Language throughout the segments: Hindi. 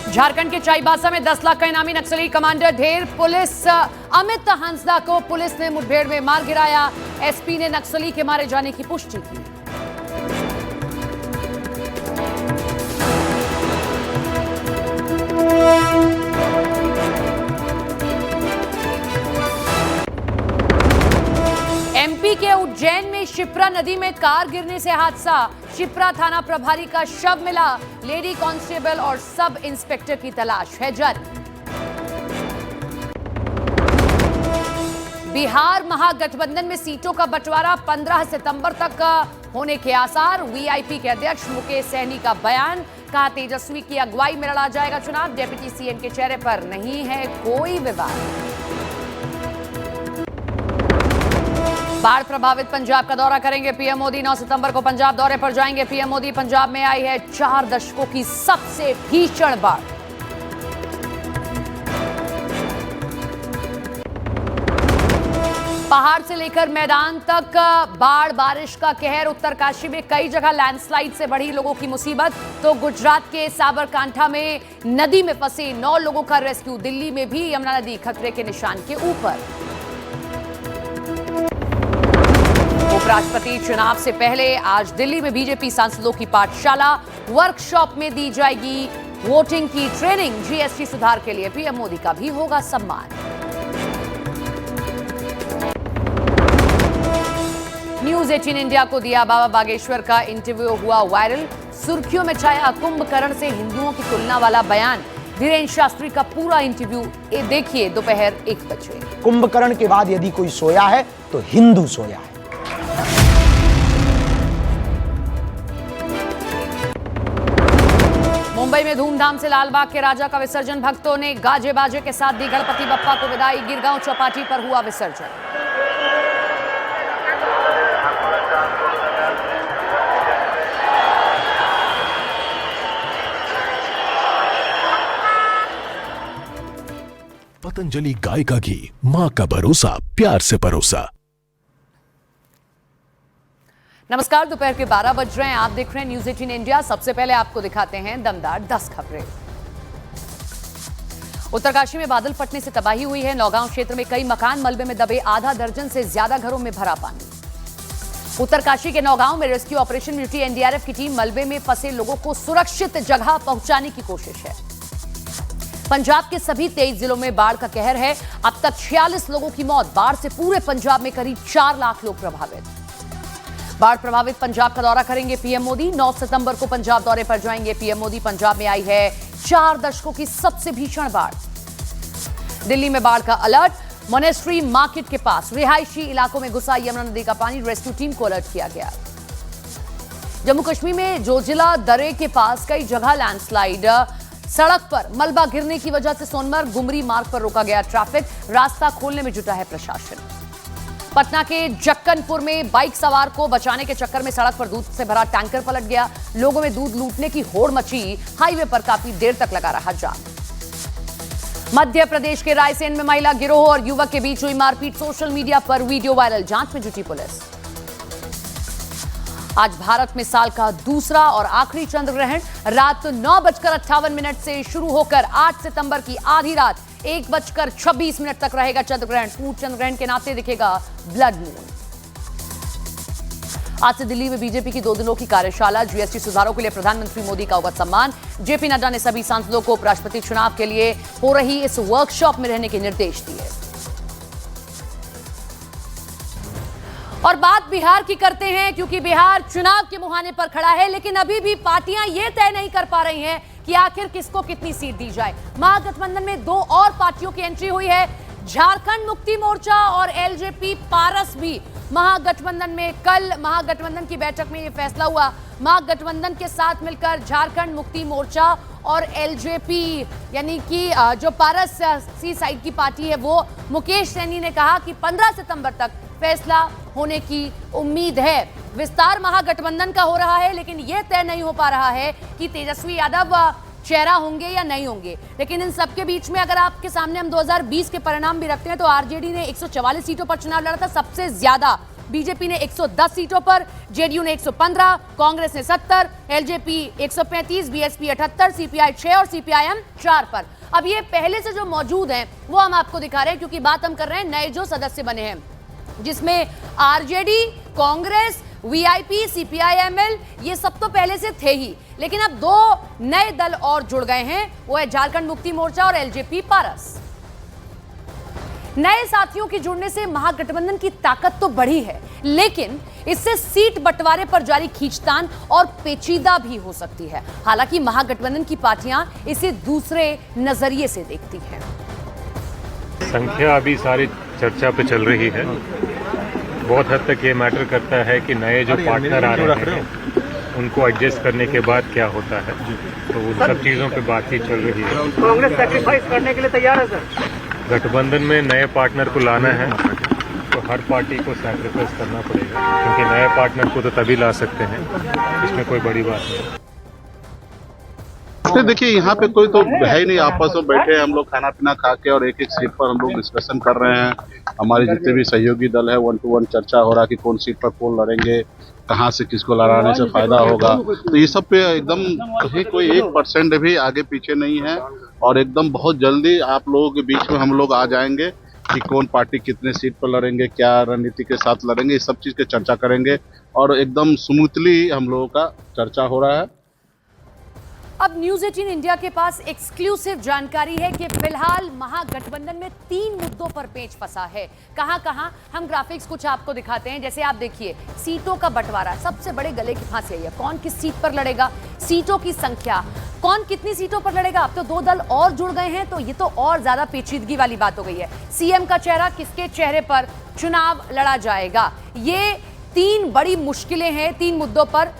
झारखंड के चाईबासा में 10 लाख का इनामी नक्सली कमांडर ढेर। पुलिस अमित हंसदा को पुलिस ने मुठभेड़ में मार गिराया। एसपी ने नक्सली के मारे जाने की पुष्टि की। एमपी के उज्जैन में शिप्रा नदी में कार गिरने से हादसा। शिप्रा थाना प्रभारी का शव मिला। लेडी कांस्टेबल और सब इंस्पेक्टर की तलाश है जारी। बिहार महागठबंधन में सीटों का बंटवारा 15 सितंबर तक होने के आसार। वीआईपी के अध्यक्ष मुकेश सहनी का बयान, कहा तेजस्वी की अगुवाई में लड़ा जाएगा चुनाव। डिप्टी सीएम के चेहरे पर नहीं है कोई विवाद। बाढ़ प्रभावित पंजाब का दौरा करेंगे पीएम मोदी। 9 सितंबर को पंजाब दौरे पर जाएंगे पीएम मोदी। पंजाब में आई है 4 दशकों की सबसे भीषण बाढ़। पहाड़ से लेकर मैदान तक बाढ़ बारिश का कहर। उत्तरकाशी में कई जगह लैंडस्लाइड से बढ़ी लोगों की मुसीबत। तो गुजरात के साबरकांठा में नदी में फंसे 9 लोगों का रेस्क्यू। दिल्ली में भी यमुना नदी खतरे के निशान के ऊपर। उपराष्ट्रपति चुनाव से पहले आज दिल्ली में बीजेपी सांसदों की पाठशाला। वर्कशॉप में दी जाएगी वोटिंग की ट्रेनिंग। जीएसटी सुधार के लिए पीएम मोदी का भी होगा सम्मान। न्यूज 18 इंडिया को दिया बाबा बागेश्वर का इंटरव्यू हुआ वायरल। सुर्खियों में छाया कुंभकर्ण से हिंदुओं की तुलना वाला बयान। धीरेन्द्र शास्त्री का पूरा इंटरव्यू देखिए दोपहर 1 बजे। कुंभकर्ण के बाद यदि कोई सोया है तो हिंदू सोया है। मुंबई में धूमधाम से लालबाग के राजा का विसर्जन। भक्तों ने गाजे बाजे के साथ दी गणपति बप्पा को विदाई। गिरगांव चौपाटी पर हुआ विसर्जन। पतंजलि गाय का घी, मां का भरोसा, प्यार से परोसा। नमस्कार, दोपहर के 12 बज रहे हैं। आप देख रहे हैं न्यूज 18 इंडिया। सबसे पहले आपको दिखाते हैं दमदार 10 खबरें। उत्तरकाशी में बादल फटने से तबाही हुई है। नौगांव क्षेत्र में कई मकान मलबे में दबे। आधा दर्जन से ज्यादा घरों में भरा पानी। उत्तरकाशी के नौगांव में रेस्क्यू ऑपरेशन में जुटी एनडीआरएफ की टीम मलबे में फंसे लोगों को सुरक्षित जगह पहुंचाने की कोशिश है। पंजाब के सभी 23 जिलों में बाढ़ का कहर है। अब तक 46 लोगों की मौत। बाढ़ से पूरे पंजाब में करीब 4 लाख लोग प्रभावित। बाढ़ प्रभावित पंजाब का दौरा करेंगे पीएम मोदी। 9 सितंबर को पंजाब दौरे पर जाएंगे पीएम मोदी। पंजाब में आई है 4 दशकों की सबसे भीषण बाढ़। दिल्ली में बाढ़ का अलर्ट। मोनेस्ट्री मार्केट के पास रिहायशी इलाकों में घुसा यमुना नदी का पानी। रेस्क्यू टीम को अलर्ट किया गया। जम्मू कश्मीर में जोजिला दर्रे के पास कई जगह लैंडस्लाइड। सड़क पर मलबा गिरने की वजह से सोनमर्ग गुमरी मार्ग पर रोका गया ट्रैफिक। रास्ता खोलने में जुटा है प्रशासन। पटना के जक्कनपुर में बाइक सवार को बचाने के चक्कर में सड़क पर दूध से भरा टैंकर पलट गया। लोगों में दूध लूटने की होड़ मची। हाईवे पर काफी देर तक लगा रहा जाम। मध्य प्रदेश के रायसेन में महिला गिरोह और युवक के बीच हुई मारपीट। सोशल मीडिया पर वीडियो वायरल। जांच में जुटी पुलिस। आज भारत में साल का दूसरा और आखिरी चंद्र ग्रहण रात 9:58 से शुरू होकर 8 सितंबर की आधी रात 1:26 तक रहेगा चंद्र ग्रहण। पूर्ण चंद्र ग्रहण के नाते दिखेगा ब्लड मून। आज से दिल्ली में बीजेपी की 2 दिनों की कार्यशाला। जीएसटी सुधारों के लिए प्रधानमंत्री मोदी का होगा सम्मान। जेपी नड्डा ने सभी सांसदों को उपराष्ट्रपति चुनाव के लिए हो रही इस वर्कशॉप में रहने के निर्देश दिए। और बात बिहार की करते हैं, क्योंकि बिहार चुनाव के मुहाने पर खड़ा है। लेकिन अभी भी पार्टियां ये तय नहीं कर पा रही हैं कि आखिर किसको कितनी सीट दी जाए। महागठबंधन में 2 और पार्टियों की एंट्री हुई है। झारखंड मुक्ति मोर्चा और एलजेपी पारस भी महागठबंधन में। कल महागठबंधन की बैठक में यह फैसला हुआ। महागठबंधन के साथ मिलकर झारखंड मुक्ति मोर्चा और एलजेपी यानी कि जो पारस सी साइड की पार्टी है, वो मुकेश सहनी ने कहा कि 15 सितंबर तक फैसला होने की उम्मीद है। विस्तार महागठबंधन का हो रहा है, लेकिन यह तय नहीं हो पा रहा है कि तेजस्वी यादव चेहरा होंगे या नहीं होंगे। लेकिन इन सबके बीच में अगर आपके सामने हम 2020 के परिणाम भी रखते हैं तो आरजेडी ने 144 सीटों पर चुनाव लड़ा था। सबसे ज्यादा बीजेपी ने 110 सीटों पर, जेडीयू ने 115, कांग्रेस ने 70, एलजेपी 135, बीएसपी 78, सीपीआई 6 और सीपीआईएम 4 पर। अब ये पहले से जो मौजूद हैं वो हम आपको दिखा रहे हैं, क्योंकि बात हम कर रहे हैं नए जो सदस्य बने हैं, जिसमें आरजेडी, कांग्रेस, वीआईपी, सीपीआईएमएल, ये सब तो पहले से थे ही, लेकिन अब 2 नए दल और जुड़ गए हैं, वो है झारखंड मुक्ति मोर्चा और एलजेपी पारस। नए साथियों के जुड़ने से महागठबंधन की ताकत तो बढ़ी है, लेकिन इससे सीट बंटवारे पर जारी खींचतान और पेचीदा भी हो सकती है। हालांकि महागठबंधन की पार्टियां इसे दूसरे नजरिए से देखती हैं। संख्या अभी सारी चर्चा पे चल रही है। बहुत हद तक ये मैटर करता है कि नए जो पार्टनर आ रहे हैं उनको एडजस्ट करने के बाद क्या होता है, तो उन सब चीज़ों पे बातचीत चल रही है। कांग्रेस सैक्रिफाइस करने के लिए तैयार है सर? गठबंधन में नए पार्टनर को लाना है तो हर पार्टी को सैक्रिफाइस करना पड़ेगा, क्योंकि नए पार्टनर को तो तभी ला सकते हैं, इसमें कोई बड़ी बात नहीं। देखिए यहाँ पे कोई तो है ही नहीं, आपस में बैठे हैं हम लोग खाना पीना खा के और एक एक सीट पर हम लोग डिस्कशन कर रहे हैं। हमारे जितने भी सहयोगी दल है 1 to 1 चर्चा हो रहा है कि कौन सीट पर कौन लड़ेंगे, कहाँ से किसको लड़ाने से फायदा होगा। तो ये सब पे एकदम कहीं कोई 1% भी आगे पीछे नहीं है, और एकदम बहुत जल्दी आप लोगों के बीच में हम लोग आ जाएंगे कि कौन पार्टी कितने सीट पर लड़ेंगे, क्या रणनीति के साथ लड़ेंगे, इस सब चीज़ की चर्चा करेंगे और एकदम स्मूथली हम लोगों का चर्चा हो रहा है। अब न्यूज 18 इंडिया के पास एक्सक्लूसिव जानकारी है कि फिलहाल महागठबंधन में 3 मुद्दों पर पेच फंसा है। कहां हम ग्राफिक्स कुछ आपको दिखाते हैं। जैसे आप देखिए, सीटों का बंटवारा सबसे बड़े गले की फांसी है। कौन किस सीट पर लड़ेगा, सीटों की संख्या, कौन कितनी सीटों पर लड़ेगा। अब तो 2 दल और जुड़ गए हैं, तो ये तो और ज्यादा पेचीदगी वाली बात हो गई है। सीएम का चेहरा, किसके चेहरे पर चुनाव लड़ा जाएगा, ये 3 बड़ी मुश्किलें हैं। 3 मुद्दों पर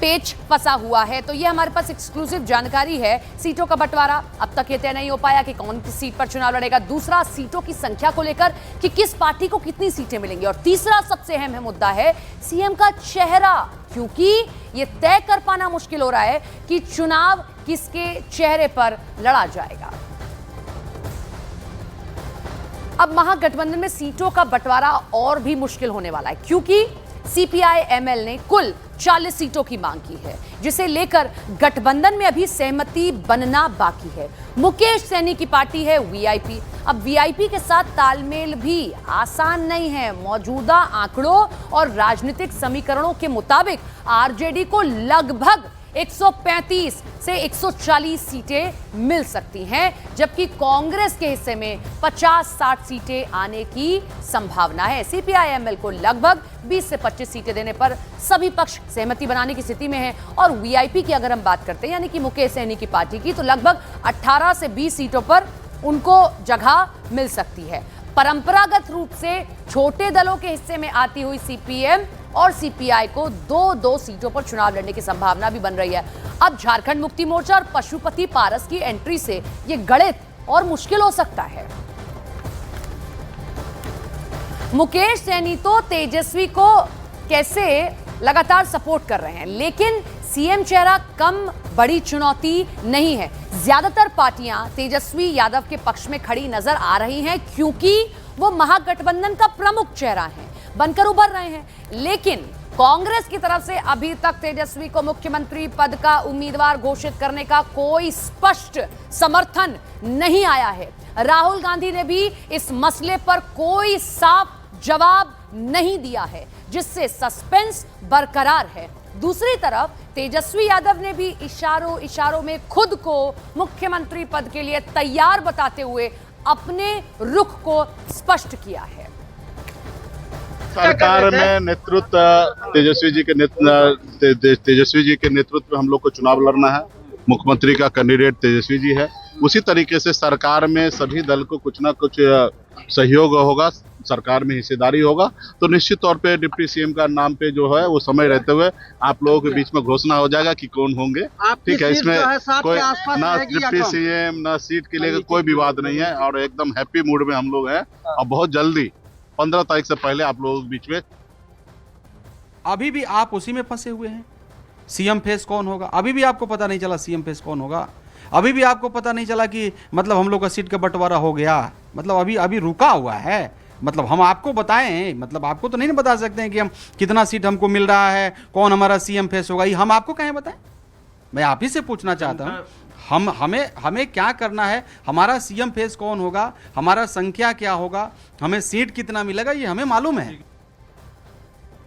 पेच फंसा हुआ है, तो ये हमारे पास एक्सक्लूसिव जानकारी है। सीटों का बंटवारा, अब तक ये तय नहीं हो पाया कि कौन किस सीट पर चुनाव लड़ेगा। दूसरा, सीटों की संख्या को लेकर कि किस पार्टी को कितनी सीटें मिलेंगी। और तीसरा सबसे अहम मुद्दा है सीएम का चेहरा, क्योंकि ये तय कर पाना मुश्किल हो रहा है कि चुनाव किसके चेहरे पर लड़ा जाएगा। अब महागठबंधन में सीटों का बंटवारा और भी मुश्किल होने वाला है, क्योंकि सीपीआईएमएल ने कुल 40 सीटों की मांग की है, जिसे लेकर गठबंधन में अभी सहमति बनना बाकी है। मुकेश सैनी की पार्टी है वीआईपी। अब वीआईपी के साथ तालमेल भी आसान नहीं है। मौजूदा आंकड़ों और राजनीतिक समीकरणों के मुताबिक आरजेडी को लगभग 135 से 140 सीटें मिल सकती हैं, जबकि कांग्रेस के हिस्से में 50-60 सीटें आने की संभावना है। सीपीआईएमएल को लगभग 20 से 25 सीटें देने पर सभी पक्ष सहमति बनाने की स्थिति में हैं। और वीआईपी की अगर हम बात करते हैं, यानी कि मुकेश सहनी की पार्टी की, तो लगभग 18 से 20 सीटों पर उनको जगह मिल सकती है। परंपरागत रूप से छोटे दलों के हिस्से में आती हुई सीपीएम और सीपीआई को 2-2 सीटों पर चुनाव लड़ने की संभावना भी बन रही है। अब झारखंड मुक्ति मोर्चा और पशुपति पारस की एंट्री से ये गणित और मुश्किल हो सकता है। मुकेश सैनी तो तेजस्वी को कैसे लगातार सपोर्ट कर रहे हैं, लेकिन सीएम चेहरा कम बड़ी चुनौती नहीं है। ज्यादातर पार्टियां तेजस्वी यादव के पक्ष में खड़ी नजर आ रही हैं, क्योंकि वो महागठबंधन का प्रमुख चेहरा है, बनकर उभर रहे हैं। लेकिन कांग्रेस की तरफ से अभी तक तेजस्वी को मुख्यमंत्री पद का उम्मीदवार घोषित करने का कोई स्पष्ट समर्थन नहीं आया है। राहुल गांधी ने भी इस मसले पर कोई साफ जवाब नहीं दिया है, जिससे सस्पेंस बरकरार है। दूसरी तरफ तेजस्वी यादव ने भी इशारों में खुद को मुख्यमंत्री पद के लिए तैयार बताते हुए अपने रुख को स्पष्ट किया है। सरकार में नेतृत्व तेजस्वी जी के नेतृत्व में हम लोग को चुनाव लड़ना है। मुख्यमंत्री का कैंडिडेट तेजस्वी जी है। उसी तरीके से सरकार में सभी दल को कुछ ना कुछ सहयोग होगा, सरकार में हिस्सेदारी होगा। तो निश्चित तौर पे डिप्टी सीएम का नाम पे जो है वो समय रहते हुए आप लोगों के बीच में घोषणा हो जाएगा कि कौन होंगे। ठीक है, इसमें कोई ना डिप्टी सीएम ना सीट के लिए कोई विवाद नहीं है, और एकदम हैप्पी मूड में हम लोग हैं। और बहुत जल्दी 15 तारीख से पहले आप लोगों के बीच में। अभी भी आप उसी में फंसे हुए हैं। सीएम फेस कौन होगा, अभी भी आपको पता नहीं चला सीएम फेस कौन होगा। अभी भी आपको पता नहीं चला कि मतलब हम लोग का सीट का बंटवारा हो गया, मतलब अभी रुका हुआ है। मतलब हम आपको बताएं, मतलब आपको तो नहीं ना बता सकते हैं कि हम कितना सीट हमको मिल रहा है, कौन हमारा सीएम फेस होगा, ये हम आपको कहें बताएं? मैं आप ही से पूछना चाहता हूं, हमें क्या करना है, हमारा सीएम फेस कौन होगा, हमारा संख्या क्या होगा, हमें सीट कितना मिलेगा, ये हमें मालूम है।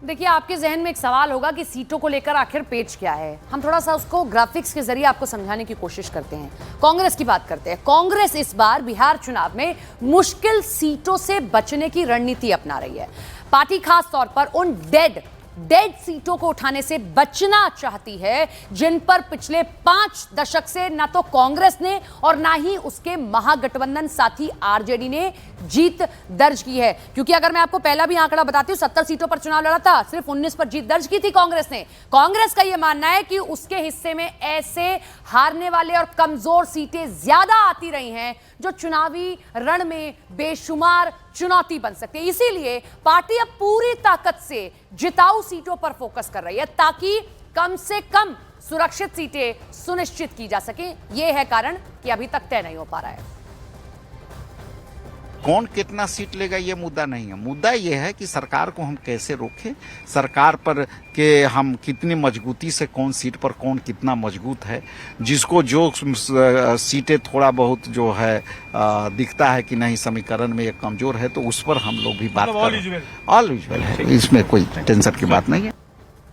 देखिए, आपके जहन में एक सवाल होगा कि सीटों को लेकर आखिर पेच क्या है। हम थोड़ा सा उसको ग्राफिक्स के जरिए आपको समझाने की कोशिश करते हैं। कांग्रेस की बात करते हैं। कांग्रेस इस बार बिहार चुनाव में मुश्किल सीटों से बचने की रणनीति अपना रही है। पार्टी खास तौर पर उन डेड सीटों को उठाने से बचना चाहती है जिन पर पिछले 5 दशक से ना तो कांग्रेस ने और ना ही उसके महागठबंधन साथी आरजेडी ने जीत दर्ज की है। क्योंकि अगर मैं आपको पहला भी आंकड़ा बताती हूं, 70 सीटों पर चुनाव लड़ा था, सिर्फ 19 पर जीत दर्ज की थी कांग्रेस ने। कांग्रेस का यह मानना है कि उसके हिस्से में ऐसे हारने वाले और कमजोर सीटें ज्यादा आती रही हैं जो चुनावी रण में बेशुमार चुनौती बन सकती है। इसीलिए पार्टी अब पूरी ताकत से जिताऊ सीटों पर फोकस कर रही है ताकि कम से कम सुरक्षित सीटें सुनिश्चित की जा सके। यह है कारण कि अभी तक तय नहीं हो पा रहा है। कौन कितना सीट लेगा ये मुद्दा नहीं है। मुद्दा ये है कि सरकार को हम कैसे रोकें, सरकार पर के हम कितनी मजबूती से, कौन सीट पर कौन कितना मजबूत है, जिसको जो सीटें थोड़ा बहुत जो है दिखता है कि नहीं समीकरण में ये कमजोर है, तो उस पर हम लोग भी बात कर रहे हैं। ऑल यूजुअल है, इसमें कोई टेंशन की बात नहीं है।